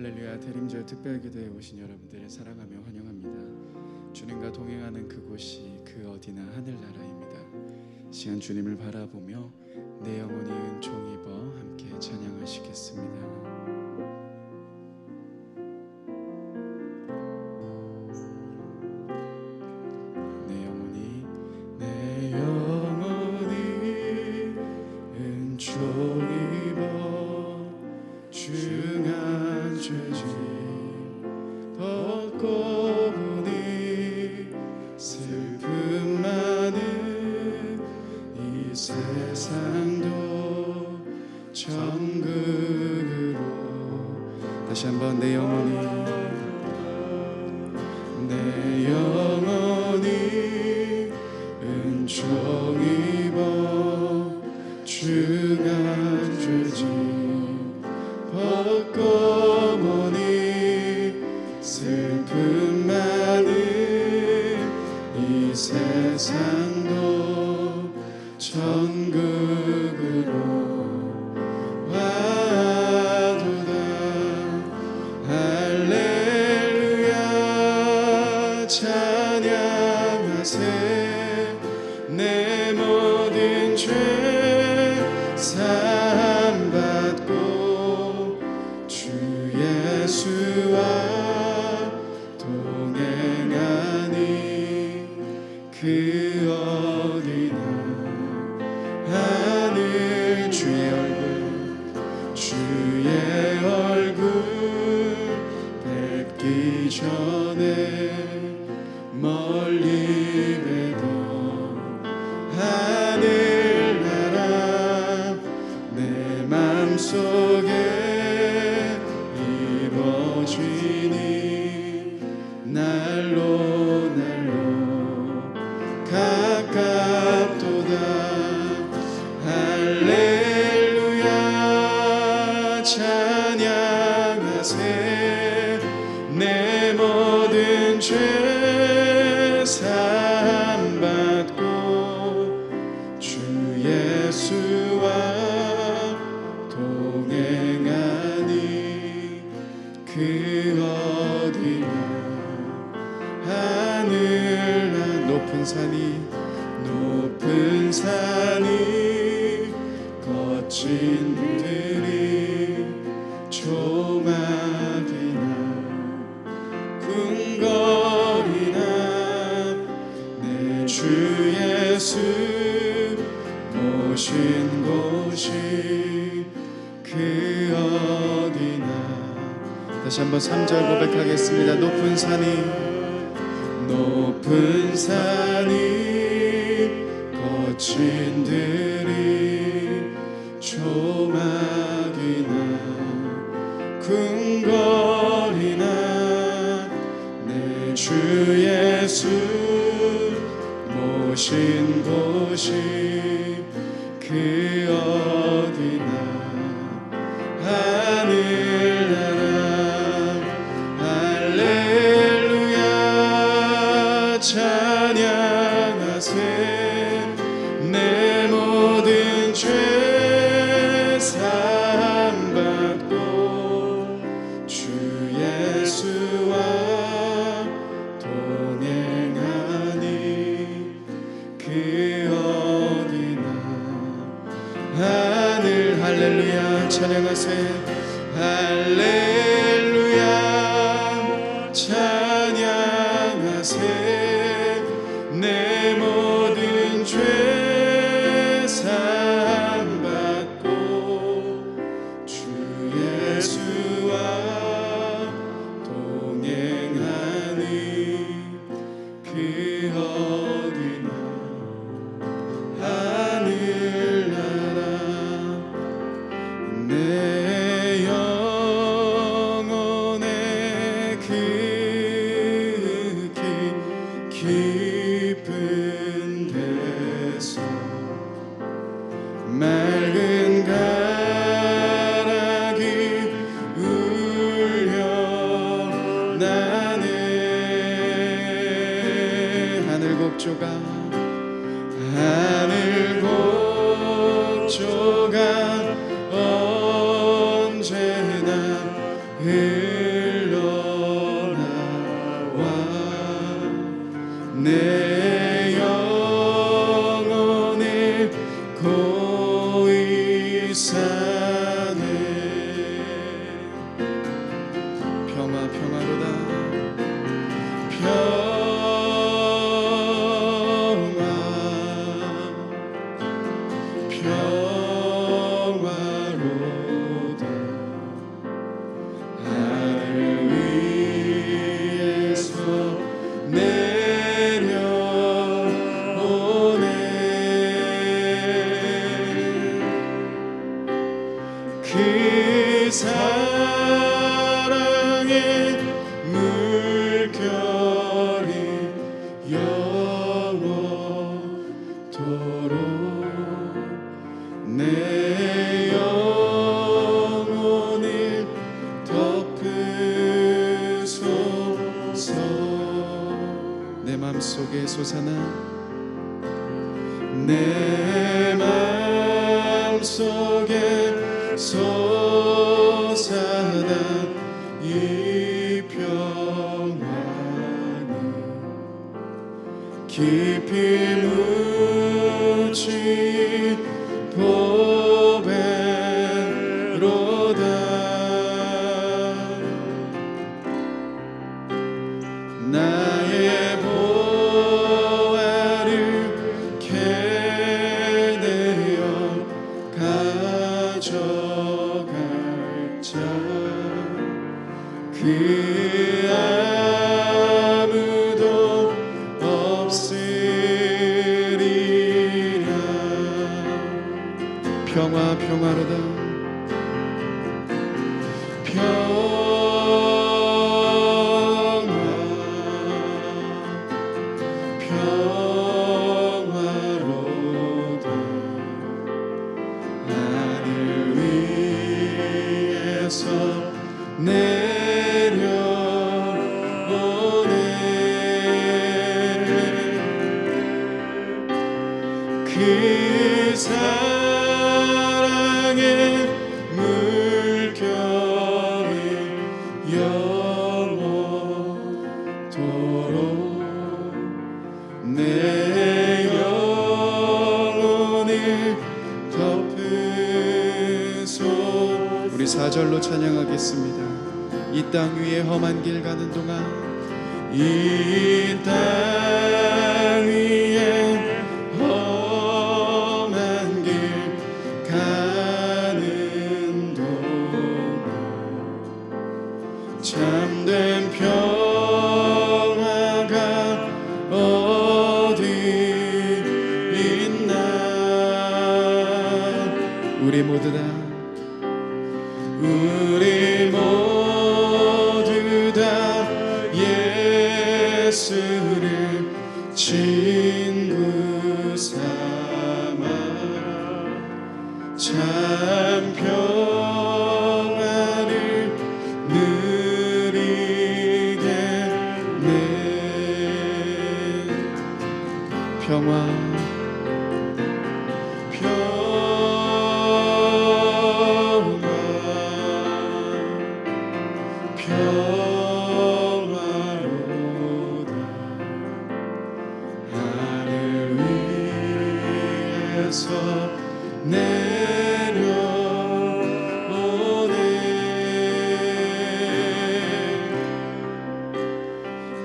할렐루야. 대림절 특별기도에 오신 여러분들을 사랑하며 환영합니다. 주님과 동행하는 그곳이 그 어디나 하늘나라입니다. 시간 주님을 바라보며 내 영혼이 은총 입어 함께 찬양하시겠습니다. 다시 한번 내 영혼이 은총 입어 중한 죄짐 벗고 보니 슬픔 많은 이 세상도 천국으로 내 모든 죄 사함받고 주 예수와 동행하니 그 어디나 하늘 주의 얼굴 뵙기 전에 멀리 뵈도 하늘나라 내 맘속에 이루어지니 날로 가깝도다. 할렐루야 찬양하세 내 모든 죄 사함받고 주 예수와 동행하니 그 어디나 하늘나 높은 산이 거친 들이 조막이나 궁궐이나 내 주 예수 모신 곳이 그 어디나. 다시 한번 3절 고백하겠습니다. 높은 산이 거친 들이 조막이나 궁궐이나 내 주 예수 모신 곳이 그 어디나 하늘나라. 할렐루야 찬양하세 내 모든 죄 사함받고 주 예수와 동행하니 그 어디나 하늘. 할렐루야 찬양하세 할렐루야 찬양하세 내 모든 죄 사함받고 주 예수와 동행하니 그 어디나 하늘나라. 내 영혼의 그 깊은 데서 맑은 가락이 울려 나네. 하늘 곡조가 언제나 내 마음속에 솟아난 이 평안이 깊이 묻힌 보배로다. 나의 보화를 캐내어 가져갈 자 그 아무도 없으리라. 평화 평화로다. 평화로다. 하늘 위에서 내려오네. 그 사랑의 물결이 영원토록 내 영혼을 덮으소. 우리 4절로 찬양하겠습니다. 이 땅 위에 험한 길 가는 동안, 이 땅 위에 험한 길 가는 동안 참된 평화가 어디 있나. 우리 모두 다 예수를 친구 삼아 참 평안을 누리겠네. 평화 평화로다. 하늘 위에서 내려오네.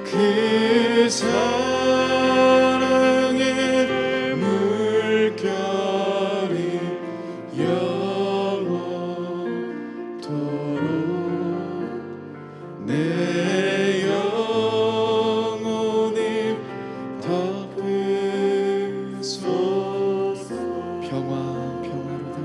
그 사랑의 물결이 영원토록 내 영혼을 덮으소서. 평화로다.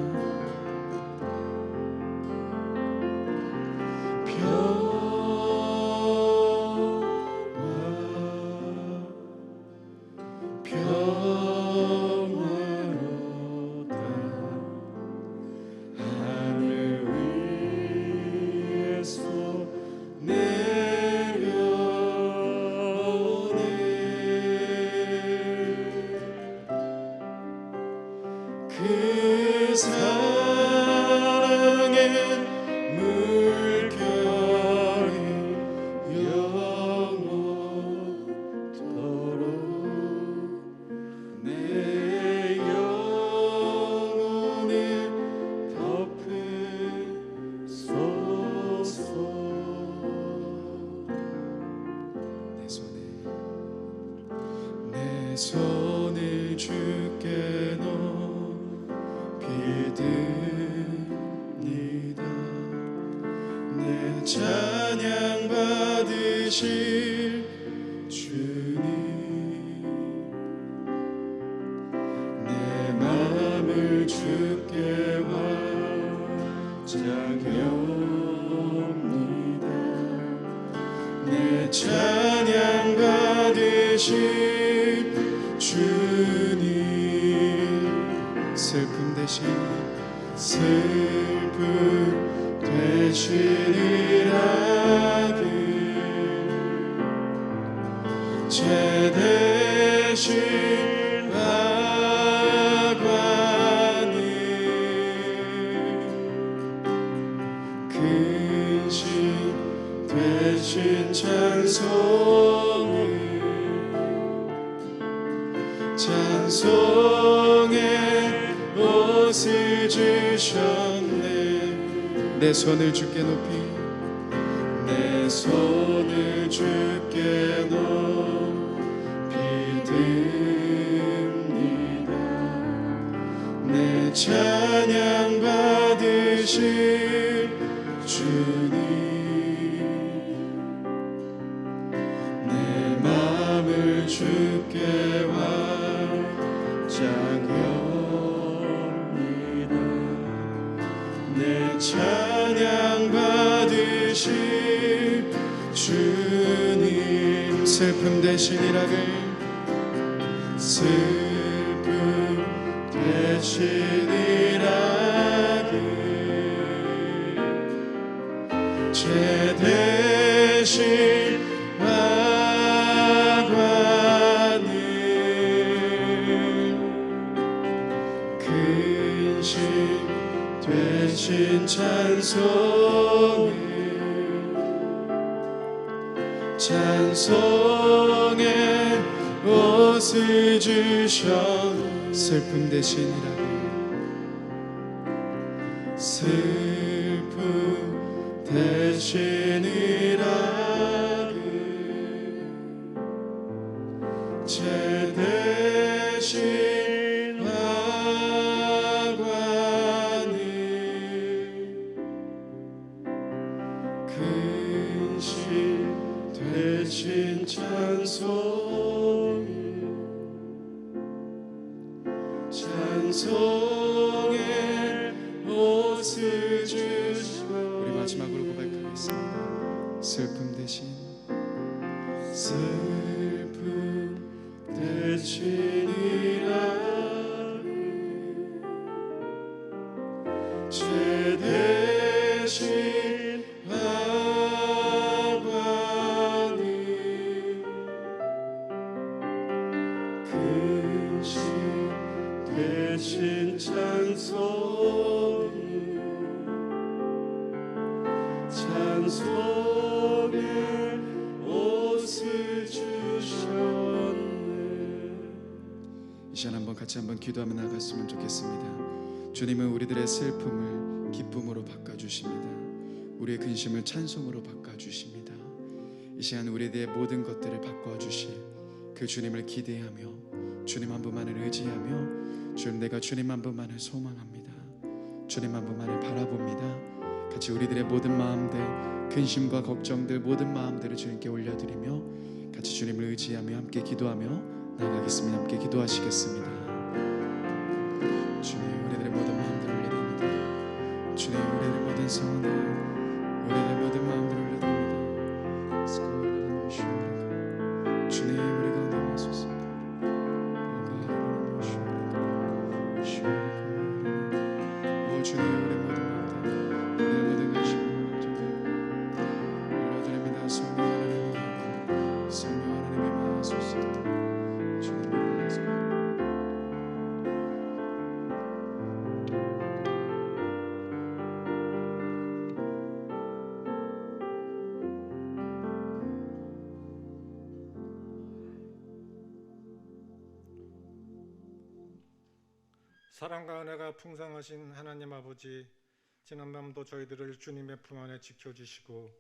평화로다. 하늘 위에서 내려오네. 그 사랑의 물결이 영원토록 내 영혼을 덮으소서. 내 손을 주께 높이 듭니다. 내 찬양 받으실 주님, 내 마음을 주께 완전합니다. 내 찬양 받으실 주님, 슬픔 대신 되시리라. 그 죄 대신 되신 화관을 근심 되신 찬송의 옷을 주셨네. 내 손을 주께 높이 내 손을 주께 높이 듭니다. 내 찬양 받으실 주님 내 마음을 주께 완장합니다. 내 찬양 받으실 주님 슬픔 대신 일하길 슬픔 대신 일하길 죄 대신 화관을 근심 되신 찬송의 옷을 주셨 슬픔 대신 일하길 슬픔 대신 일하길 죄 대신 화관을 근심 되신 찬송의 옷을 주셔. 우리 마지막으로 고백하겠습니다. 슬픔 대신 일하길 죄 대신 화관을 근심 대신 찬송의 옷을 주셨네. 이 시간 한번 같이 한번 기도하며 나갔으면 좋겠습니다. 주님은 우리들의 슬픔을 기쁨으로 바꿔주십니다. 우리의 근심을 찬송으로 바꿔주십니다. 이 시간 우리들의 모든 것들을 바꿔주실 그 주님을 기대하며 주님 한 분만을 의지하며 주님 내가 주님 한 분만을 소망합니다. 주님 한 분만을 바라봅니다. 같이 우리들의 모든 마음들 근심과 걱정들 모든 마음들을 주님께 올려드리며 같이 주님을 의지하며 함께 기도하며 나가겠습니다. 함께 기도하시겠습니다. 주님 우리들의 모든 마음들을 올려드립니다. 주님 우리들의 모든 성원을 우리들의 모든 마음들을 올려드립니다. 주님 우리 가운데 오소서. 주님 우리 모든 마음들 우리의 모든 관심을 올려드립니다. 성령 하나님 성령 하나님의 마소서. 주님의 마소서. 사랑과 은혜가 풍성하신 하나님 아버지, 지난밤도 저희들을 주님의 품 안에 지켜주시고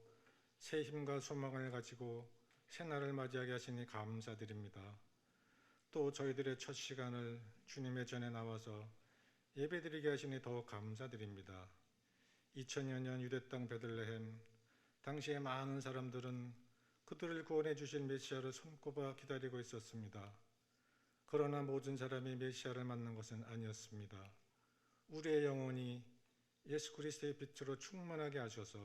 새 힘과 소망을 가지고 새날을 맞이하게 하시니 감사드립니다. 또 저희들의 첫 시간을 주님의 전에 나와서 예배드리게 하시니 더욱 감사드립니다. 2000여 년 유대 땅 베들레헴, 당시에 많은 사람들은 그들을 구원해 주실 메시아를 손꼽아 기다리고 있었습니다. 그러나 모든 사람이 메시아를 만난 것은 아니었습니다. 우리의 영혼이 예수 그리스도의 빛으로 충만하게 하셔서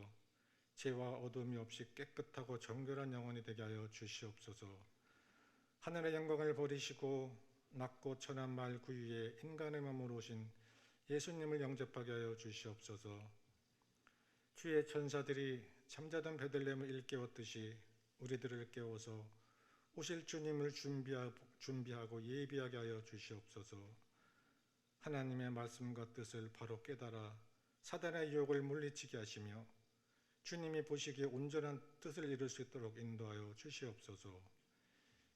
죄와 어둠이 없이 깨끗하고 정결한 영혼이 되게 하여 주시옵소서. 하늘의 영광을 버리시고 낮고 천한 말 구유에 인간의 몸으로 오신 예수님을 영접하게 하여 주시옵소서. 주의 천사들이 잠자던 베들레헴을 일깨웠듯이 우리들을 깨워서 오실 주님을 준비하고 예비하게 하여 주시옵소서. 하나님의 말씀과 뜻을 바로 깨달아 사단의 유혹을 물리치게 하시며 주님이 보시기에 온전한 뜻을 이룰 수 있도록 인도하여 주시옵소서.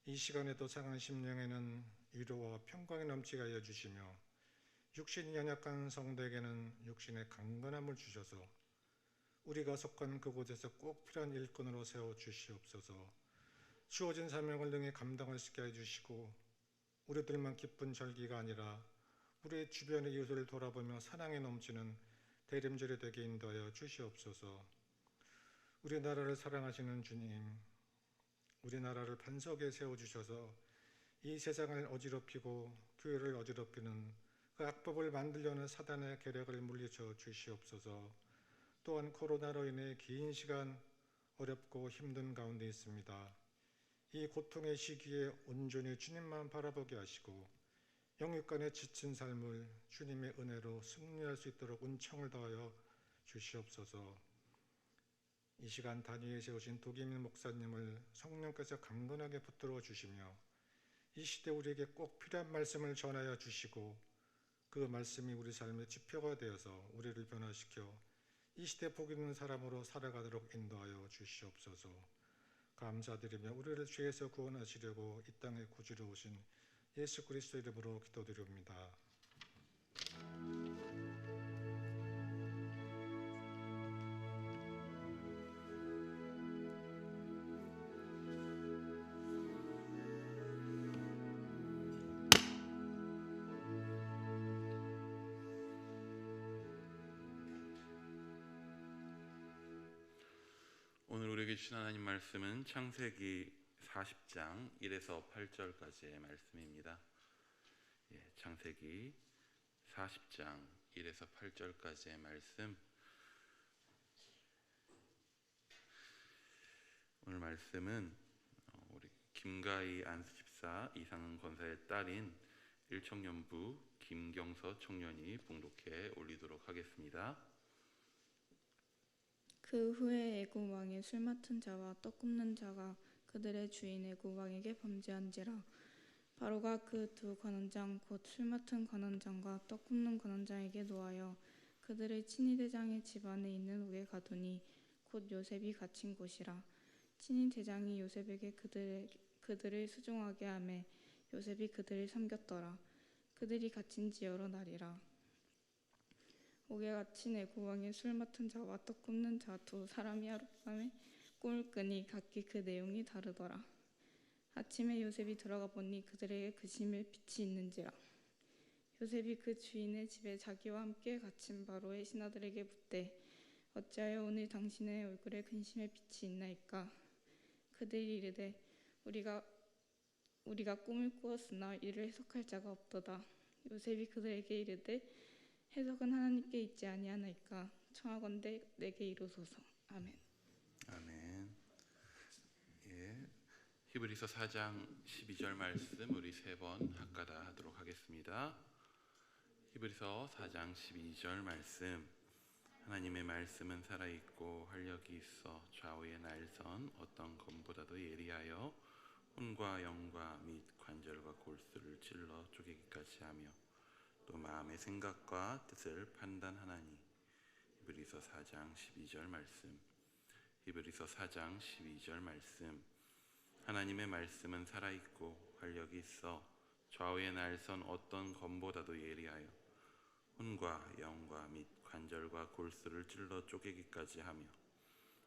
이 시간에도 상한 심령에는 위로와 평강이 넘치게 하여 주시며 육신이 연약한 성도에게는 육신의 강건함을 주셔서 우리가 속한 그곳에서 꼭 필요한 일꾼으로 세워 주시옵소서. 주어진 사명을 능히 감당할 수 있게 해주시고 우리들만 기쁜 절기가 아니라 우리의 주변의 이웃을 돌아보며 사랑에 넘치는 대림절이 되게 인도하여 주시옵소서. 우리나라를 사랑하시는 주님, 우리나라를 반석에 세워주셔서 이 세상을 어지럽히고 교회를 어지럽히는 그 악법을 만들려는 사단의 계략을 물리쳐 주시옵소서. 또한 코로나로 인해 긴 시간 어렵고 힘든 가운데 있습니다. 이 고통의 시기에 온전히 주님만 바라보게 하시고 영육간에 지친 삶을 주님의 은혜로 승리할 수 있도록 은총을 더하여 주시옵소서. 이 시간 단위에 세우신 도기민 목사님을 성령께서 강건하게 붙들어 주시며 이 시대 우리에게 꼭 필요한 말씀을 전하여 주시고 그 말씀이 우리 삶의 지표가 되어서 우리를 변화시켜 이 시대 복 있는 사람으로 살아가도록 인도하여 주시옵소서. 감사드리며 우리를 죄에서 구원하시려고 이 땅에 구주로 오신 예수 그리스도 이름으로 기도드립니다. 오늘 우리에게 주신 하나님 말씀은 창세기 40장 1에서 8절까지의 말씀입니다. 창세기 40장 1에서 8절까지의 말씀. 오늘 말씀은 우리 김가희 안수집사 이상은 권사의 딸인 일청년부 김경서 청년이 봉독해 올리도록 하겠습니다. 그 후에 애굽 왕의 술 맡은 자와 떡 굽는 자가 그들의 주인 애굽 왕에게 범죄한지라. 바로가 그 두 관원장 곧 술 맡은 관원장과 떡 굽는 관원장에게 노하여 그들의 친위 대장의 집안에 있는 옥에 가두니 곧 요셉이 갇힌 곳이라. 친위 대장이 요셉에게 그들을 수종하게 하매 요셉이 그들을 섬겼더라. 그들이 갇힌 지 여러 날이라. 옥에 갇힌 애굽 왕의 술 맡은 자와 떡 굽는 자 두 사람이 하룻밤에 꿈을 꾸니 각기 그 내용이 다르더라. 아침에 요셉이 들어가 보니 그들에게 근심의 빛이 있는지라. 요셉이 그 주인의 집에 자기와 함께 갇힌 바로의 신하들에게 묻되 어찌하여 오늘 당신의 얼굴에 근심의 빛이 있나이까. 그들이 이르되 우리가 꿈을 꾸었으나 이를 해석할 자가 없도다. 요셉이 그들에게 이르되 해석은 하나님께 있지 아니하나이까. 청하건대 내게 이루소서. 아멘. 아멘. 히브리서 4장 12절 말씀 우리 세 번 학가다 하도록 하겠습니다. 히브리서 4장 12절 말씀. 하나님의 말씀은 살아있고 활력이 있어 좌우의 날선 어떤 검보다도 예리하여 혼과 영과 및 관절과 골수를 찔러 쪼개기까지 하며 또 마음의 생각과 뜻을 판단하나니. 히브리서 4장 12절 말씀. 히브리서 4장 12절 말씀. 하나님의 말씀은 살아있고 활력이 있어 좌우의 날선 어떤 검보다도 예리하여 혼과 영과 및 관절과 골수를 찔러 쪼개기까지 하며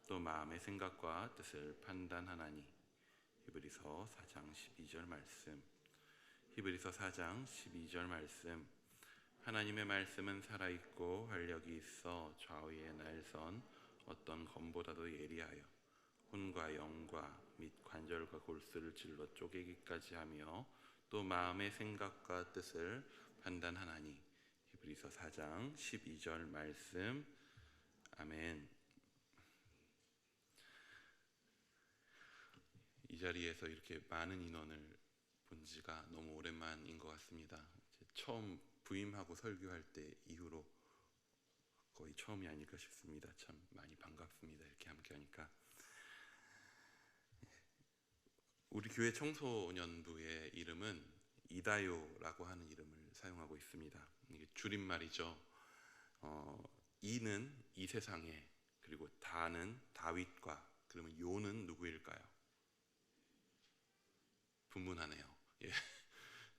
또 마음의 생각과 뜻을 판단하나니. 히브리서 4장 12절 말씀. 히브리서 4장 12절 말씀. 하나님의 말씀은 살아있고 활력이 있어 좌우의 날선 어떤 검보다도 예리하여 혼과 영과 및 관절과 골수를 찔러 쪼개기까지 하며 또 마음의 생각과 뜻을 판단하나니. 히브리서 4장 12절 말씀. 아멘. 이 자리에서 이렇게 많은 인원을 본 지가 너무 오랜만인 것 같습니다. 처음 부임하고 설교할 때 이후로 거의 처음이 아닐까 싶습니다. 참 많이 반갑습니다. 이렇게 함께 하니까. 우리 교회 청소년부의 이름은 이다요라고 하는 이름을 사용하고 있습니다. 이게 줄임말이죠. 이는 이 세상에, 그리고 다는 다윗과, 그러면 요는 누구일까요? 분분하네요. 예.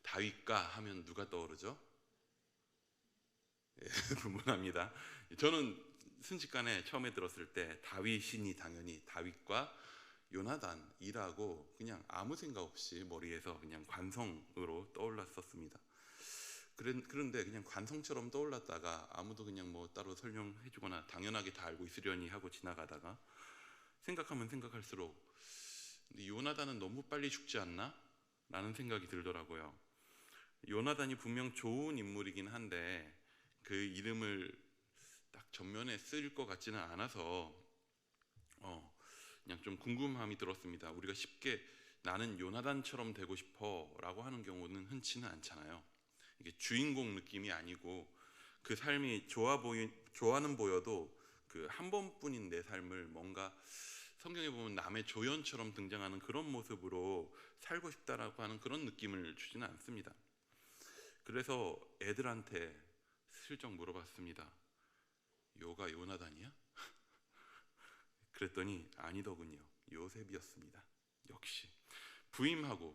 다윗과 하면 누가 떠오르죠? 예, 분분합니다. 저는 순식간에 처음에 들었을 때 다윗이니 당연히 다윗과 요나단이라고 그냥 아무 생각 없이 머리에서 그냥 관성으로 떠올랐었습니다. 그런데 그냥 관성처럼 떠올랐다가 아무도 그냥 뭐 따로 설명해주거나 당연하게 다 알고 있으려니 하고 지나가다가 생각하면 생각할수록 근데 요나단은 너무 빨리 죽지 않나? 라는 생각이 들더라고요. 요나단이 분명 좋은 인물이긴 한데 그 이름을 딱 전면에 쓸 것 같지는 않아서 그냥 좀 궁금함이 들었습니다. 우리가 쉽게 나는 요나단처럼 되고 싶어 라고 하는 경우는 흔치는 않잖아요. 이게 주인공 느낌이 아니고 그 삶이 좋아는 보여도 그 한 번뿐인 내 삶을 뭔가 성경에 보면 남의 조연처럼 등장하는 그런 모습으로 살고 싶다라고 하는 그런 느낌을 주지는 않습니다. 그래서 애들한테 슬쩍 물어봤습니다. 요가 요나단이야? 그랬더니 아니더군요. 요셉이었습니다. 역시 부임하고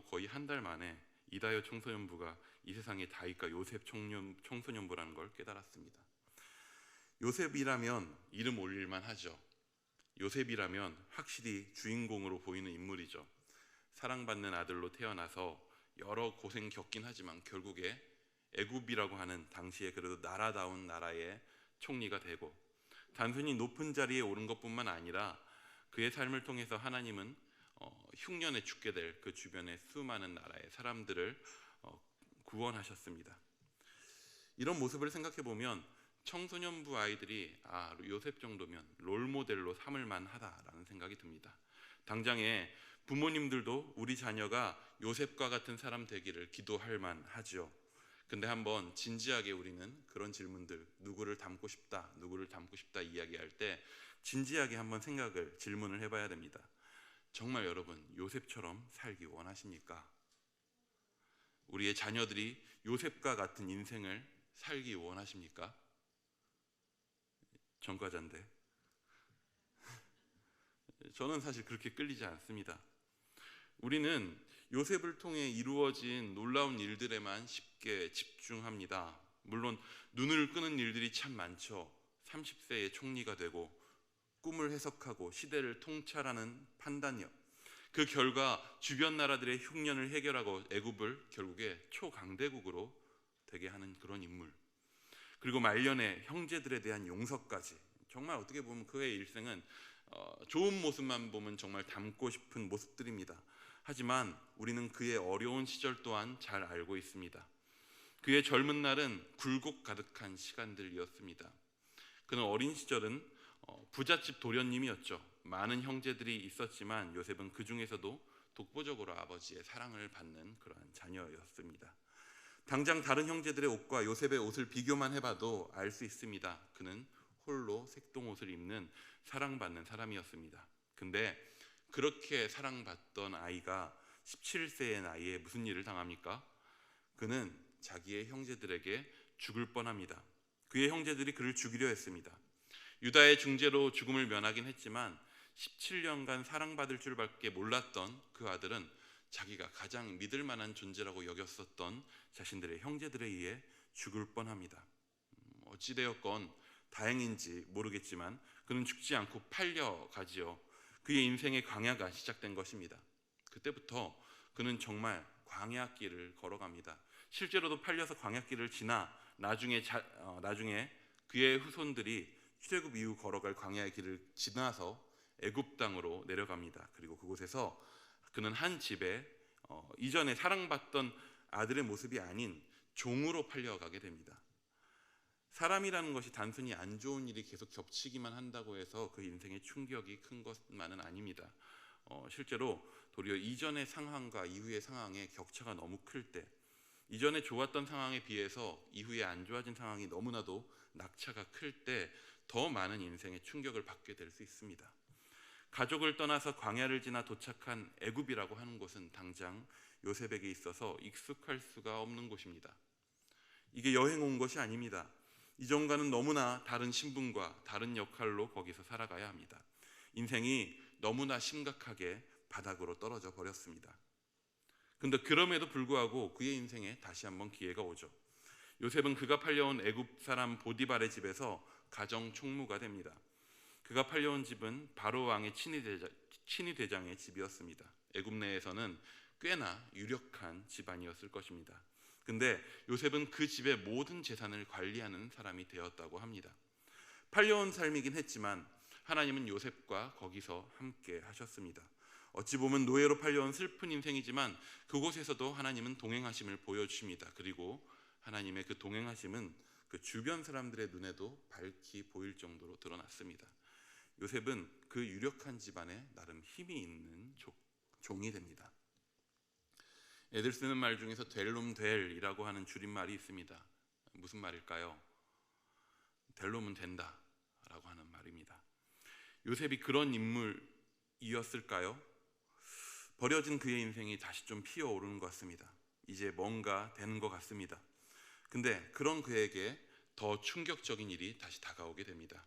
거의 한 달 만에 이다요 청소년부가 이 세상의 다윗과 요셉 청소년부라는 걸 깨달았습니다. 요셉이라면 이름 올릴만 하죠. 요셉이라면 확실히 주인공으로 보이는 인물이죠. 사랑받는 아들로 태어나서 여러 고생 겪긴 하지만 결국에 애굽이라고 하는 당시에 그래도 나라다운 나라의 총리가 되고 단순히 높은 자리에 오른 것뿐만 아니라 그의 삶을 통해서 하나님은 흉년에 죽게 될 그 주변의 수많은 나라의 사람들을 구원하셨습니다. 이런 모습을 생각해 보면 청소년부 아이들이 요셉 정도면 롤모델로 삼을 만하다라는 생각이 듭니다. 당장에 부모님들도 우리 자녀가 요셉과 같은 사람 되기를 기도할 만하죠. 근데 한번 진지하게 우리는 그런 질문들, 누구를 닮고 싶다 이야기할 때 진지하게 한번 질문을 해봐야 됩니다. 정말 여러분 요셉처럼 살기 원하십니까? 우리의 자녀들이 요셉과 같은 인생을 살기 원하십니까? 전과자인데 저는 사실 그렇게 끌리지 않습니다. 우리는 요셉을 통해 이루어진 놀라운 일들에만 쉽게 집중합니다. 물론 눈을 끄는 일들이 참 많죠. 30세에 총리가 되고 꿈을 해석하고 시대를 통찰하는 판단력, 그 결과 주변 나라들의 흉년을 해결하고 애굽을 결국에 초강대국으로 되게 하는 그런 인물, 그리고 말년에 형제들에 대한 용서까지. 정말 어떻게 보면 그의 일생은 좋은 모습만 보면 정말 닮고 싶은 모습들입니다. 하지만 우리는 그의 어려운 시절 또한 잘 알고 있습니다. 그의 젊은 날은 굴곡 가득한 시간들이었습니다. 그는 어린 시절은 부잣집 도련님이었죠. 많은 형제들이 있었지만 요셉은 그 중에서도 독보적으로 아버지의 사랑을 받는 그러한 자녀였습니다. 당장 다른 형제들의 옷과 요셉의 옷을 비교만 해봐도 알 수 있습니다. 그는 홀로 색동옷을 입는 사랑받는 사람이었습니다. 근데 그렇게 사랑받던 아이가 17세의 나이에 무슨 일을 당합니까? 그는 자기의 형제들에게 죽을 뻔합니다. 그의 형제들이 그를 죽이려 했습니다. 유다의 중재로 죽음을 면하긴 했지만 17년간 사랑받을 줄밖에 몰랐던 그 아들은 자기가 가장 믿을 만한 존재라고 여겼었던 자신들의 형제들에 의해 죽을 뻔합니다. 어찌되었건 다행인지 모르겠지만 그는 죽지 않고 팔려가지요. 그의 인생의 광야가 시작된 것입니다. 그때부터 그는 정말 광야길을 걸어갑니다. 실제로도 팔려서 광야길을 지나 나중에 그의 후손들이 출애굽 이후 걸어갈 광야의 길을 지나서 애굽 땅으로 내려갑니다. 그리고 그곳에서 그는 한 집에 이전에 사랑받던 아들의 모습이 아닌 종으로 팔려가게 됩니다. 사람이라는 것이 단순히 안 좋은 일이 계속 겹치기만 한다고 해서 그 인생의 충격이 큰 것만은 아닙니다. 실제로 도리어 이전의 상황과 이후의 상황의 격차가 너무 클 때, 이전에 좋았던 상황에 비해서 이후에 안 좋아진 상황이 너무나도 낙차가 클 때 더 많은 인생의 충격을 받게 될 수 있습니다. 가족을 떠나서 광야를 지나 도착한 애굽이라고 하는 곳은 당장 요셉에게 있어서 익숙할 수가 없는 곳입니다. 이게 여행 온 것이 아닙니다. 이전과는 너무나 다른 신분과 다른 역할로 거기서 살아가야 합니다. 인생이 너무나 심각하게 바닥으로 떨어져 버렸습니다. 근데 그럼에도 불구하고 그의 인생에 다시 한번 기회가 오죠. 요셉은 그가 팔려온 애굽 사람 보디발의 집에서 가정 총무가 됩니다. 그가 팔려온 집은 바로 왕의 친위 대장의 집이었습니다. 애굽 내에서는 꽤나 유력한 집안이었을 것입니다. 근데 요셉은 그 집의 모든 재산을 관리하는 사람이 되었다고 합니다. 팔려온 삶이긴 했지만 하나님은 요셉과 거기서 함께 하셨습니다. 어찌 보면 노예로 팔려온 슬픈 인생이지만 그곳에서도 하나님은 동행하심을 보여주십니다. 그리고 하나님의 그 동행하심은 그 주변 사람들의 눈에도 밝히 보일 정도로 드러났습니다. 요셉은 그 유력한 집안에 나름 힘이 있는 종이 됩니다. 애들 쓰는 말 중에서 될 놈 될이라고 하는 줄임말이 있습니다. 무슨 말일까요? 될 놈은 된다 라고 하는 말입니다. 요셉이 그런 인물이었을까요? 버려진 그의 인생이 다시 좀 피어오르는 것 같습니다. 이제 뭔가 되는 것 같습니다. 근데 그런 그에게 더 충격적인 일이 다시 다가오게 됩니다.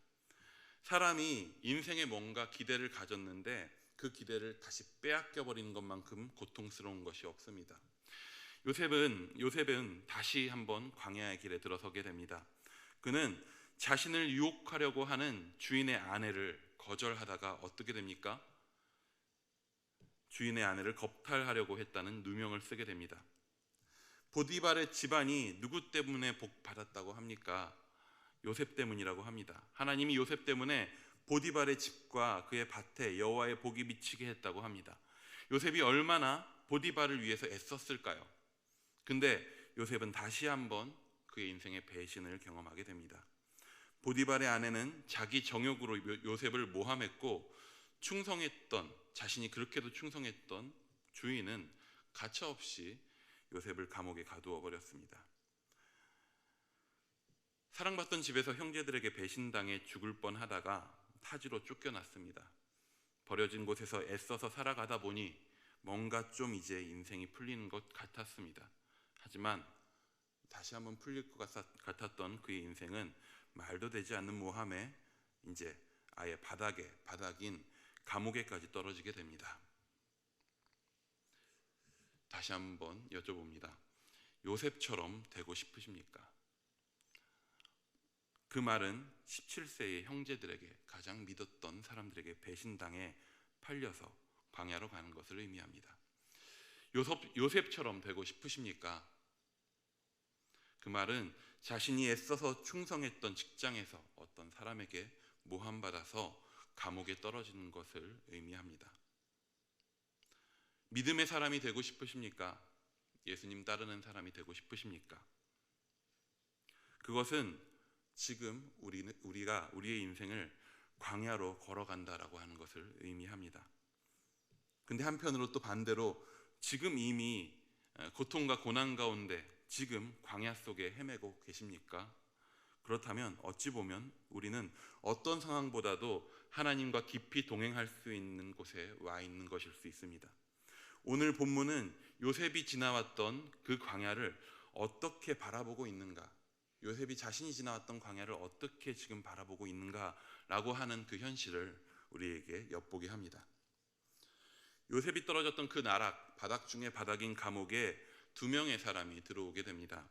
사람이 인생에 뭔가 기대를 가졌는데 그 기대를 다시 빼앗겨버리는 것만큼 고통스러운 것이 없습니다. 요셉은 다시 한번 광야의 길에 들어서게 됩니다. 그는 자신을 유혹하려고 하는 주인의 아내를 거절하다가 어떻게 됩니까? 주인의 아내를 겁탈하려고 했다는 누명을 쓰게 됩니다. 보디발의 집안이 누구 때문에 복 받았다고 합니까? 요셉 때문이라고 합니다. 하나님이 요셉 때문에 보디발의 집과 그의 밭에 여호와의 복이 미치게 했다고 합니다. 요셉이 얼마나 보디발을 위해서 애썼을까요? 근데 요셉은 다시 한번 그의 인생의 배신을 경험하게 됩니다. 보디발의 아내는 자기 정욕으로 요셉을 모함했고 자신이 그렇게도 충성했던 주인은 가차없이 요셉을 감옥에 가두어 버렸습니다. 사랑받던 집에서 형제들에게 배신당해 죽을 뻔하다가 타지로 쫓겨났습니다. 버려진 곳에서 애써서 살아가다 보니 뭔가 좀 이제 인생이 풀리는 것 같았습니다. 하지만 다시 한번 풀릴 것 같았던 그의 인생은 말도 되지 않는 모함에 이제 아예 바닥인 감옥에까지 떨어지게 됩니다. 다시 한번 여쭤봅니다. 요셉처럼 되고 싶으십니까? 그 말은 17세의 형제들에게, 가장 믿었던 사람들에게 배신당해 팔려서 광야로 가는 것을 의미합니다. 요셉처럼 되고 싶으십니까? 그 말은 자신이 애써서 충성했던 직장에서 어떤 사람에게 모함받아서 감옥에 떨어지는 것을 의미합니다. 믿음의 사람이 되고 싶으십니까? 예수님 따르는 사람이 되고 싶으십니까? 그것은 지금 우리가 우리의 인생을 광야로 걸어간다라고 하는 것을 의미합니다. 근데 한편으로 또 반대로 지금 이미 고통과 고난 가운데 지금 광야 속에 헤매고 계십니까? 그렇다면 어찌 보면 우리는 어떤 상황보다도 하나님과 깊이 동행할 수 있는 곳에 와 있는 것일 수 있습니다. 오늘 본문은 요셉이 지나왔던 그 광야를 어떻게 바라보고 있는가, 요셉이 자신이 지나왔던 광야를 어떻게 지금 바라보고 있는가라고 하는 그 현실을 우리에게 엿보게 합니다. 요셉이 떨어졌던 그 나락, 바닥 중에 바닥인 감옥에 두 명의 사람이 들어오게 됩니다.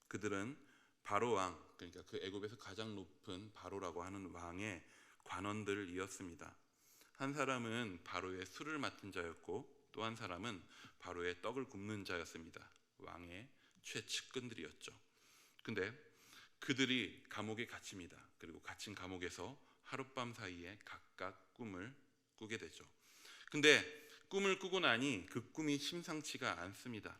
그들은 바로 왕, 그러니까 그 애굽에서 가장 높은 바로라고 하는 왕의 관원들이었습니다. 한 사람은 바로의 술을 맡은 자였고 또 한 사람은 바로의 떡을 굽는 자였습니다. 왕의 최측근들이었죠. 근데 그들이 감옥에 갇힙니다. 그리고 갇힌 감옥에서 하룻밤 사이에 각각 꿈을 꾸게 되죠. 근데 꿈을 꾸고 나니 그 꿈이 심상치가 않습니다.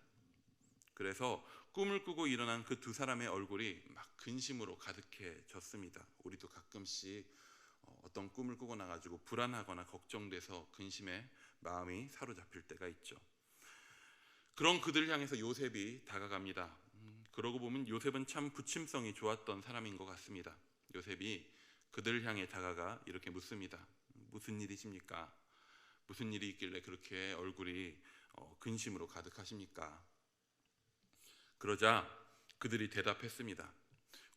그래서 꿈을 꾸고 일어난 그 두 사람의 얼굴이 막 근심으로 가득해졌습니다. 우리도 가끔씩 어떤 꿈을 꾸고 나가지고 불안하거나 걱정돼서 근심에 마음이 사로잡힐 때가 있죠. 그런 그들을 향해서 요셉이 다가갑니다. 그러고 보면 요셉은 참 부침성이 좋았던 사람인 것 같습니다. 요셉이 그들을 향해 다가가 이렇게 묻습니다. 무슨 일이십니까? 무슨 일이 있길래 그렇게 얼굴이 근심으로 가득하십니까? 그러자 그들이 대답했습니다.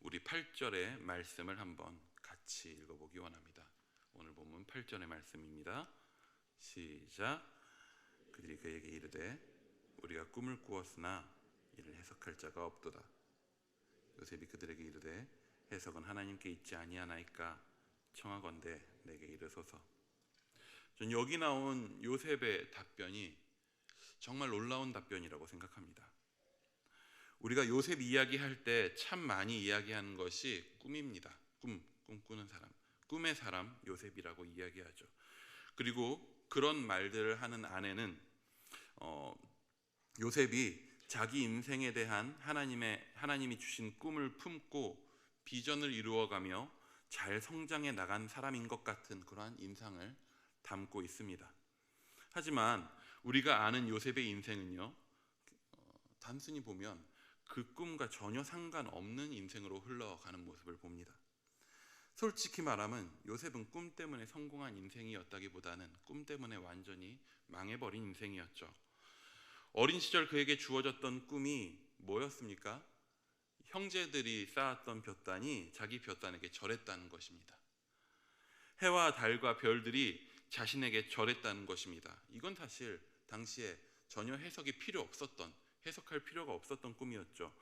우리 8절의 말씀을 한번 같이 읽어보기 원합니다. 오늘 본문 8절의 말씀입니다. 시작. 그들이 그에게 이르되 우리가 꿈을 꾸었으나 이를 해석할 자가 없도다. 요셉이 그들에게 이르되 해석은 하나님께 있지 아니하나이까? 청하건대 내게 이르소서. 전 여기 나온 요셉의 답변이 정말 놀라운 답변이라고 생각합니다. 우리가 요셉 이야기할 때 참 많이 이야기하는 것이 꿈입니다. 꿈꾸는 사람, 꿈의 사람 요셉이라고 이야기하죠. 그리고 그런 말들을 하는 안에는 요셉이 자기 인생에 대한 하나님이 주신 꿈을 품고 비전을 이루어가며 잘 성장해 나간 사람인 것 같은 그러한 인상을 담고 있습니다. 하지만 우리가 아는 요셉의 인생은요, 단순히 보면 그 꿈과 전혀 상관없는 인생으로 흘러가는 모습을 봅니다. 솔직히 말하면 요셉은 꿈 때문에 성공한 인생이었다기보다는 꿈 때문에 완전히 망해버린 인생이었죠. 어린 시절 그에게 주어졌던 꿈이 뭐였습니까? 형제들이 쌓았던 볕단이 자기 볕단에게 절했다는 것입니다. 해와 달과 별들이 자신에게 절했다는 것입니다. 이건 사실 당시에 전혀 해석할 필요가 없었던 꿈이었죠.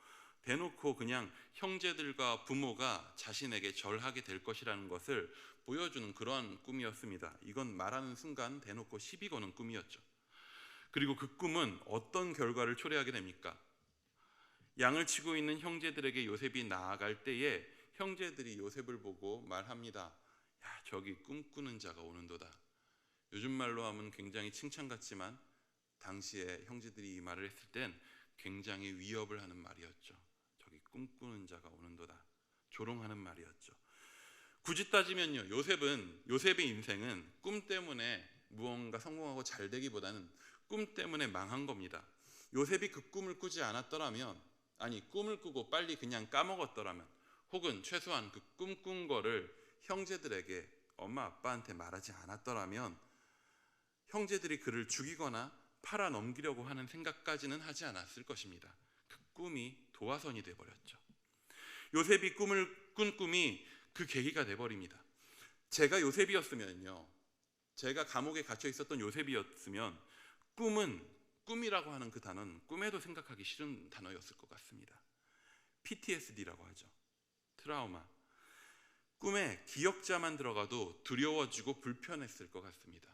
대놓고 그냥 형제들과 부모가 자신에게 절하게 될 것이라는 것을 보여주는 그러한 꿈이었습니다. 이건 말하는 순간 대놓고 시비 거는 꿈이었죠. 그리고 그 꿈은 어떤 결과를 초래하게 됩니까? 양을 치고 있는 형제들에게 요셉이 나아갈 때에 형제들이 요셉을 보고 말합니다. 야, 저기 꿈꾸는 자가 오는도다. 요즘 말로 하면 굉장히 칭찬 같지만 당시에 형제들이 이 말을 했을 땐 굉장히 위협을 하는 말이었죠. 저기 꿈꾸는 자가 오는도다. 조롱하는 말이었죠. 굳이 따지면요, 요셉의 인생은 꿈 때문에 무언가 성공하고 잘 되기보다는 꿈 때문에 망한 겁니다. 요셉이 그 꿈을 꾸지 않았더라면, 꿈을 꾸고 빨리 그냥 까먹었더라면, 혹은 최소한 그 꿈꾼 거를 형제들에게 엄마 아빠한테 말하지 않았더라면 형제들이 그를 죽이거나 팔아 넘기려고 하는 생각까지는 하지 않았을 것입니다. 그 꿈이 도화선이 돼버렸죠. 요셉이 꾼 꿈이 그 계기가 돼버립니다. 제가 요셉이었으면요, 제가 감옥에 갇혀 있었던 요셉이었으면 꿈이라고 하는 그 단어는 꿈에도 생각하기 싫은 단어였을 것 같습니다. PTSD라고 하죠. 트라우마. 꿈에 기억자만 들어가도 두려워지고 불편했을 것 같습니다.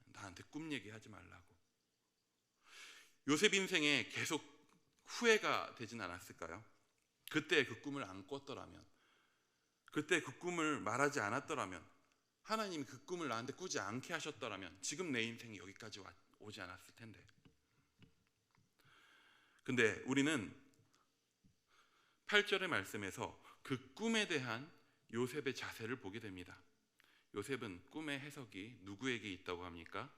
나한테 꿈 얘기하지 말라고. 요셉 인생에 계속 후회가 되진 않았을까요? 그때 그 꿈을 안 꿨더라면, 그때 그 꿈을 말하지 않았더라면, 하나님이 그 꿈을 나한테 꾸지 않게 하셨더라면 지금 내 인생이 여기까지 오지 않았을 텐데. 근데 우리는 8절의 말씀에서 그 꿈에 대한 요셉의 자세를 보게 됩니다. 요셉은 꿈의 해석이 누구에게 있다고 합니까?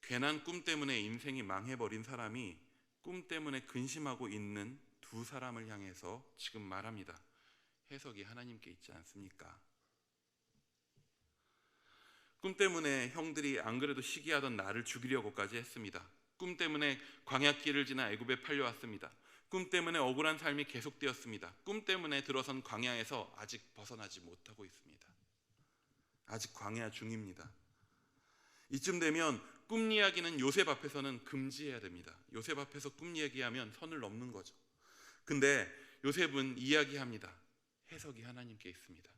괜한 꿈 때문에 인생이 망해버린 사람이 꿈 때문에 근심하고 있는 두 사람을 향해서 지금 말합니다. 해석이 하나님께 있지 않습니까? 꿈 때문에 형들이 안 그래도 시기하던 나를 죽이려고까지 했습니다. 꿈 때문에 광야길을 지나 애굽에 팔려왔습니다. 꿈 때문에 억울한 삶이 계속되었습니다. 꿈 때문에 들어선 광야에서 아직 벗어나지 못하고 있습니다. 아직 광야 중입니다. 이쯤 되면 꿈 이야기는 요셉 앞에서는 금지해야 됩니다. 요셉 앞에서 꿈 이야기하면 선을 넘는 거죠. 근데 요셉은 이야기합니다. 해석이 하나님께 있습니다.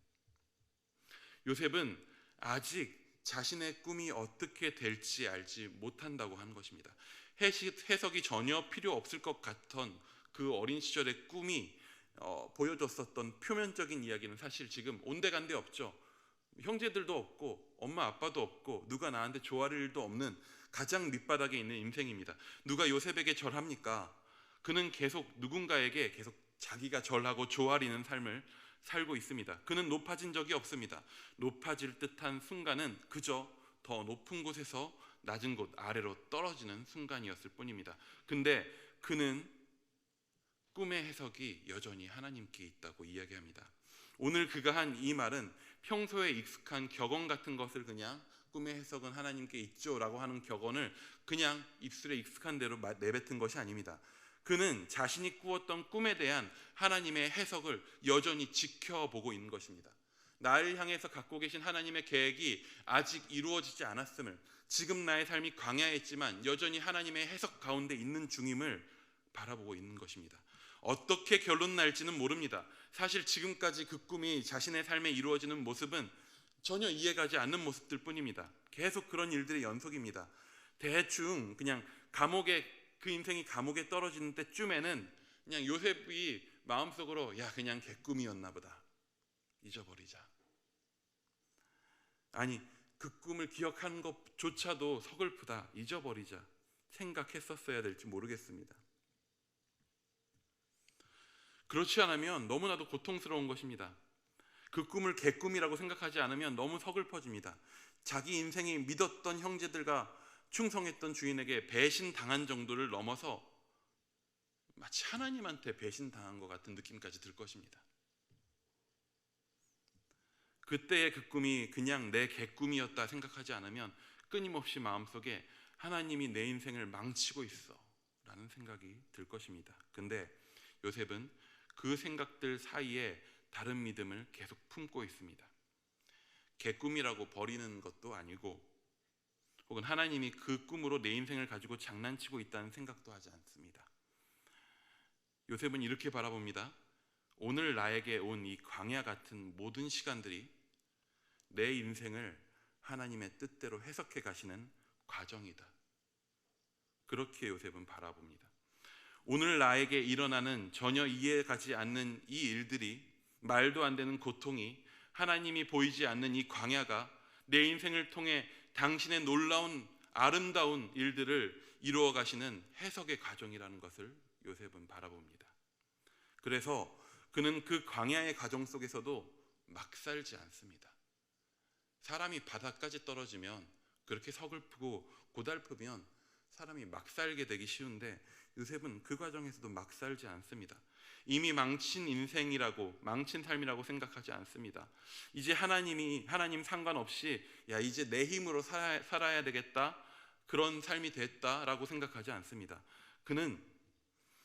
요셉은 아직 자신의 꿈이 어떻게 될지 알지 못한다고 하는 것입니다. 해석이 전혀 필요 없을 것 같던 그 어린 시절의 꿈이 보여줬었던 표면적인 이야기는 사실 지금 온데간데 없죠. 형제들도 없고 엄마 아빠도 없고 누가 나한테 좋아할 일도 없는 가장 밑바닥에 있는 인생입니다. 누가 요셉에게 절합니까? 그는 계속 누군가에게 계속 자기가 절하고 조아리는 삶을 살고 있습니다. 그는 높아진 적이 없습니다. 높아질 듯한 순간은 그저 더 높은 곳에서 낮은 곳 아래로 떨어지는 순간이었을 뿐입니다. 근데 그는 꿈의 해석이 여전히 하나님께 있다고 이야기합니다. 오늘 그가 한 이 말은 평소에 익숙한 격언 같은 것을 그냥 꿈의 해석은 하나님께 있죠라고 하는 격언을 그냥 입술에 익숙한 대로 내뱉은 것이 아닙니다. 그는 자신이 꾸었던 꿈에 대한 하나님의 해석을 여전히 지켜보고 있는 것입니다. 나를 향해서 갖고 계신 하나님의 계획이 아직 이루어지지 않았음을, 지금 나의 삶이 광야했지만 여전히 하나님의 해석 가운데 있는 중임을 바라보고 있는 것입니다. 어떻게 결론 날지는 모릅니다. 사실 지금까지 그 꿈이 자신의 삶에 이루어지는 모습은 전혀 이해가지 않는 모습들 뿐입니다. 계속 그런 일들의 연속입니다. 대충 그냥 그 인생이 감옥에 떨어지는 때쯤에는 그냥 요셉이 마음속으로 야 그냥 개꿈이었나 보다, 잊어버리자. 아니 그 꿈을 기억하는 것조차도 서글프다, 잊어버리자 생각했었어야 될지 모르겠습니다. 그렇지 않으면 너무나도 고통스러운 것입니다. 그 꿈을 개꿈이라고 생각하지 않으면 너무 서글퍼집니다. 자기 인생이 믿었던 형제들과 충성했던 주인에게 배신당한 정도를 넘어서 마치 하나님한테 배신당한 것 같은 느낌까지 들 것입니다. 그때의 그 꿈이 그냥 내 개꿈이었다 생각하지 않으면 끊임없이 마음속에 하나님이 내 인생을 망치고 있어 라는 생각이 들 것입니다. 근데 요셉은 그 생각들 사이에 다른 믿음을 계속 품고 있습니다. 개꿈이라고 버리는 것도 아니고 혹은 하나님이 그 꿈으로 내 인생을 가지고 장난치고 있다는 생각도 하지 않습니다. 요셉은 이렇게 바라봅니다. 오늘 나에게 온 이 광야 같은 모든 시간들이 내 인생을 하나님의 뜻대로 해석해 가시는 과정이다. 그렇게 요셉은 바라봅니다. 오늘 나에게 일어나는 전혀 이해가지 않는 이 일들이, 말도 안 되는 고통이, 하나님이 보이지 않는 이 광야가 내 인생을 통해 당신의 놀라운 아름다운 일들을 이루어 가시는 해석의 과정이라는 것을 요셉은 바라봅니다. 그래서 그는 그 광야의 과정 속에서도 막 살지 않습니다. 사람이 바닥까지 떨어지면, 그렇게 서글프고 고달프면 사람이 막 살게 되기 쉬운데 요셉은 그 과정에서도 막 살지 않습니다. 이미 망친 인생이라고, 망친 삶이라고 생각하지 않습니다. 이제 하나님 상관없이 야 이제 내 힘으로 살아야 되겠다, 그런 삶이 됐다라고 생각하지 않습니다.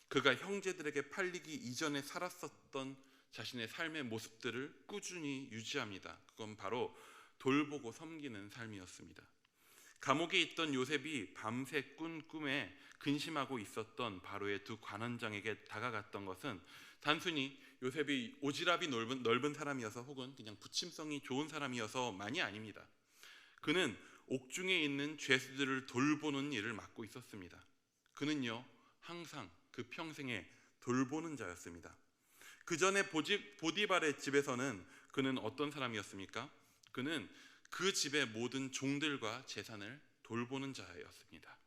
그가 형제들에게 팔리기 이전에 살았었던 자신의 삶의 모습들을 꾸준히 유지합니다. 그건 바로 돌보고 섬기는 삶이었습니다. 감옥에 있던 요셉이 밤새 꾼 꿈에 근심하고 있었던 바로의 두 관원장에게 다가갔던 것은 단순히 요셉이 오지랖이 넓은 사람이어서 혹은 그냥 부침성이 좋은 사람이어서만이 아닙니다. 그는 옥중에 있는 죄수들을 돌보는 일을 맡고 있었습니다. 그는요 항상 그 평생에 돌보는 자였습니다. 그 전에 보디발의 집에서는 그는 어떤 사람이었습니까? 그는 그 집의 모든 종들과 재산을 돌보는 자였습니다.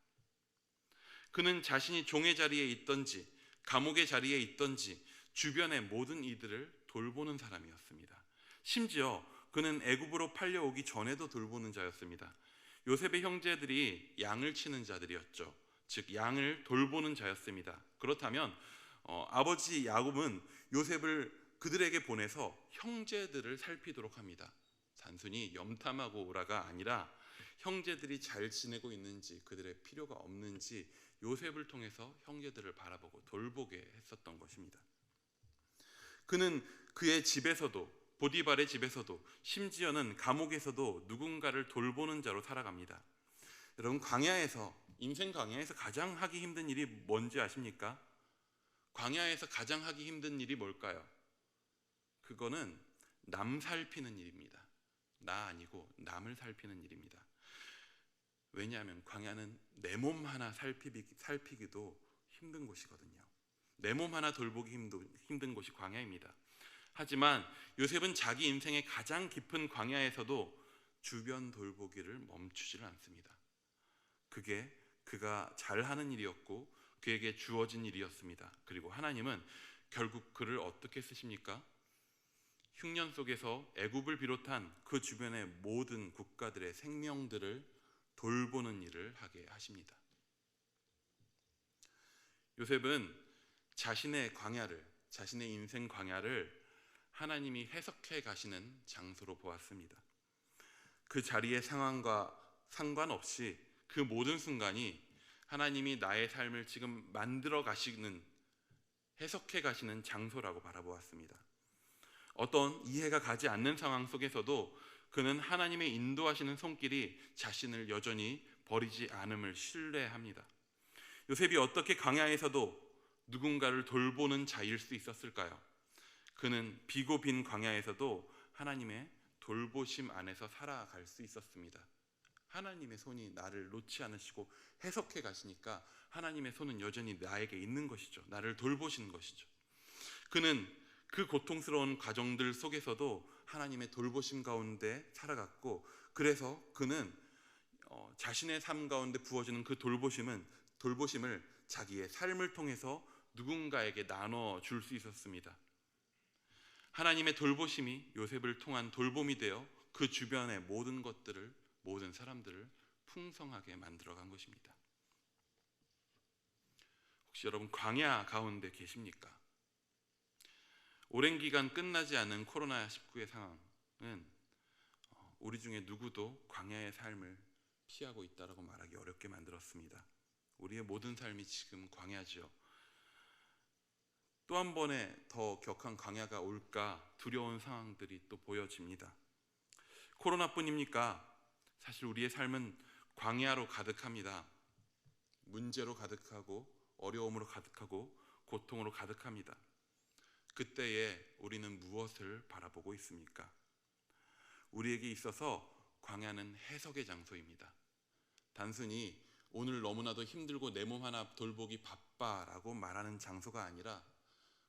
그는 자신이 종의 자리에 있던지 감옥의 자리에 있던지 주변의 모든 이들을 돌보는 사람이었습니다. 심지어 그는 애굽으로 팔려오기 전에도 돌보는 자였습니다. 요셉의 형제들이 양을 치는 자들이었죠. 즉 양을 돌보는 자였습니다. 그렇다면 아버지 야곱은 요셉을 그들에게 보내서 형제들을 살피도록 합니다. 단순히 염탐하고 오라가 아니라 형제들이 잘 지내고 있는지, 그들의 필요가 없는지 요셉을 통해서 형제들을 바라보고 돌보게 했었던 것입니다. 그는 그의 집에서도, 보디발의 집에서도, 심지어는 감옥에서도 누군가를 돌보는 자로 살아갑니다. 여러분, 인생 광야에서 가장 하기 힘든 일이 뭔지 아십니까? 광야에서 가장 하기 힘든 일이 뭘까요? 그거는 남 살피는 일입니다. 나 아니고 남을 살피는 일입니다. 왜냐하면 광야는 내 몸 하나 살피기도 힘든 곳이거든요. 내 몸 하나 돌보기 힘든 곳이 광야입니다. 하지만 요셉은 자기 인생의 가장 깊은 광야에서도 주변 돌보기를 멈추질 않습니다. 그게 그가 잘하는 일이었고 그에게 주어진 일이었습니다. 그리고 하나님은 결국 그를 어떻게 쓰십니까? 흉년 속에서 애굽을 비롯한 그 주변의 모든 국가들의 생명들을 돌보는 일을 하게 하십니다. 요셉은 자신의 인생 광야를 하나님이 해석해 가시는 장소로 보았습니다. 그 자리의 상황과 상관없이 그 모든 순간이 하나님이 나의 삶을 지금 만들어 가시는, 해석해 가시는 장소라고 바라보았습니다. 어떤 이해가 가지 않는 상황 속에서도 그는 하나님의 인도하시는 손길이 자신을 여전히 버리지 않음을 신뢰합니다. 요셉이 어떻게 광야에서도 누군가를 돌보는 자일 수 있었을까요? 그는 비고 빈 광야에서도 하나님의 돌보심 안에서 살아갈 수 있었습니다. 하나님의 손이 나를 놓지 않으시고 해석해 가시니까 하나님의 손은 여전히 나에게 있는 것이죠. 나를 돌보시는 것이죠. 그는 그 고통스러운 과정들 속에서도 하나님의 돌보심 가운데 살아갔고, 그래서 그는 자신의 삶 가운데 부어지는 그 돌보심을 자기의 삶을 통해서 누군가에게 나눠줄 수 있었습니다. 하나님의 돌보심이 요셉을 통한 돌봄이 되어 그 주변의 모든 것들을, 모든 사람들을 풍성하게 만들어간 것입니다. 혹시 여러분 광야 가운데 계십니까? 오랜 기간 끝나지 않은 코로나19의 상황은 우리 중에 누구도 광야의 삶을 피하고 있다라고 말하기 어렵게 만들었습니다. 우리의 모든 삶이 지금 광야지요. 또 한 번의 더 격한 광야가 올까 두려운 상황들이 또 보여집니다. 코로나뿐입니까? 사실 우리의 삶은 광야로 가득합니다. 문제로 가득하고 어려움으로 가득하고 고통으로 가득합니다. 그때에 우리는 무엇을 바라보고 있습니까? 우리에게 있어서 광야는 해석의 장소입니다. 단순히 오늘 너무나도 힘들고 내 몸 하나 돌보기 바빠라고 말하는 장소가 아니라,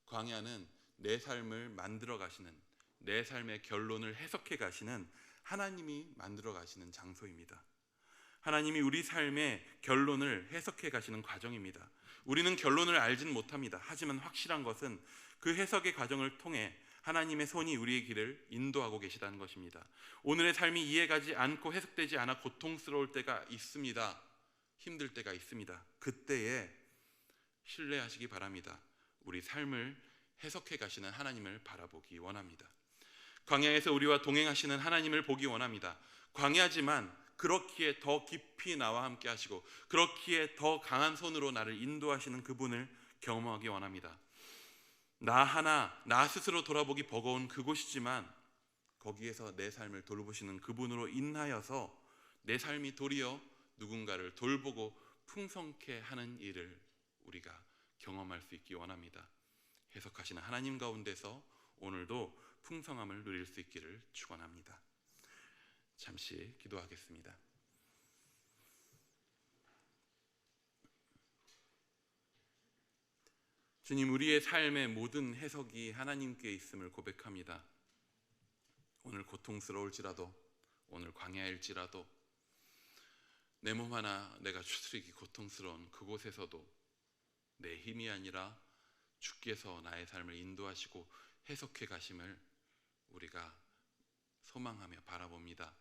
광야는 내 삶을 만들어 가시는, 내 삶의 결론을 해석해 가시는 하나님이 만들어 가시는 장소입니다. 하나님이 우리 삶의 결론을 해석해 가시는 과정입니다. 우리는 결론을 알지는 못합니다. 하지만 확실한 것은 그 해석의 과정을 통해 하나님의 손이 우리의 길을 인도하고 계시다는 것입니다. 오늘의 삶이 이해가지 않고 해석되지 않아 고통스러울 때가 있습니다. 힘들 때가 있습니다. 그때에 신뢰하시기 바랍니다. 우리 삶을 해석해 가시는 하나님을 바라보기 원합니다. 광야에서 우리와 동행하시는 하나님을 보기 원합니다. 광야지만 그렇기에 더 깊이 나와 함께 하시고, 그렇기에 더 강한 손으로 나를 인도하시는 그분을 경험하기 원합니다. 나 스스로 돌아보기 버거운 그곳이지만 거기에서 내 삶을 돌보시는 그분으로 인하여서 내 삶이 도리어 누군가를 돌보고 풍성케 하는 일을 우리가 경험할 수 있기 원합니다. 해석하시는 하나님 가운데서 오늘도 풍성함을 누릴 수 있기를 축원합니다. 잠시 기도하겠습니다. 주님, 우리의 삶의 모든 해석이 하나님께 있음을 고백합니다. 오늘 고통스러울지라도, 오늘 광야일지라도, 내 몸 하나 내가 추스리기 고통스러운 그곳에서도 내 힘이 아니라 주께서 나의 삶을 인도하시고 해석해 가심을 우리가 소망하며 바라봅니다.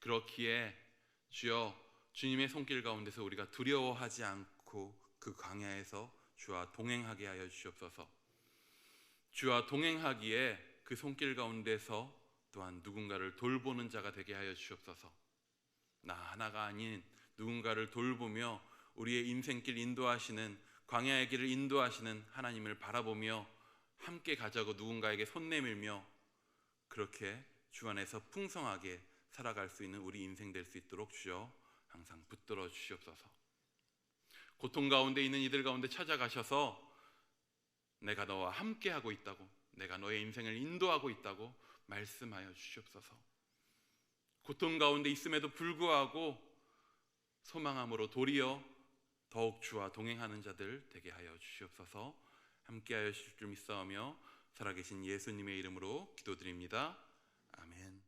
그렇기에 주여, 주님의 손길 가운데서 우리가 두려워하지 않고 그 광야에서 주와 동행하게 하여 주시옵소서. 주와 동행하기에 그 손길 가운데서 또한 누군가를 돌보는 자가 되게 하여 주시옵소서. 나 하나가 아닌 누군가를 돌보며 우리의 인생길 인도하시는, 광야의 길을 인도하시는 하나님을 바라보며 함께 가자고 누군가에게 손 내밀며 그렇게 주 안에서 풍성하게 살아갈 수 있는 우리 인생 될 수 있도록 주여 항상 붙들어 주시옵소서. 고통 가운데 있는 이들 가운데 찾아가셔서 내가 너와 함께 하고 있다고, 내가 너의 인생을 인도하고 있다고 말씀하여 주시옵소서. 고통 가운데 있음에도 불구하고 소망함으로 도리어 더욱 주와 동행하는 자들 되게 하여 주시옵소서. 함께 하여 주실 줄 믿사오며 살아계신 예수님의 이름으로 기도드립니다. 아멘.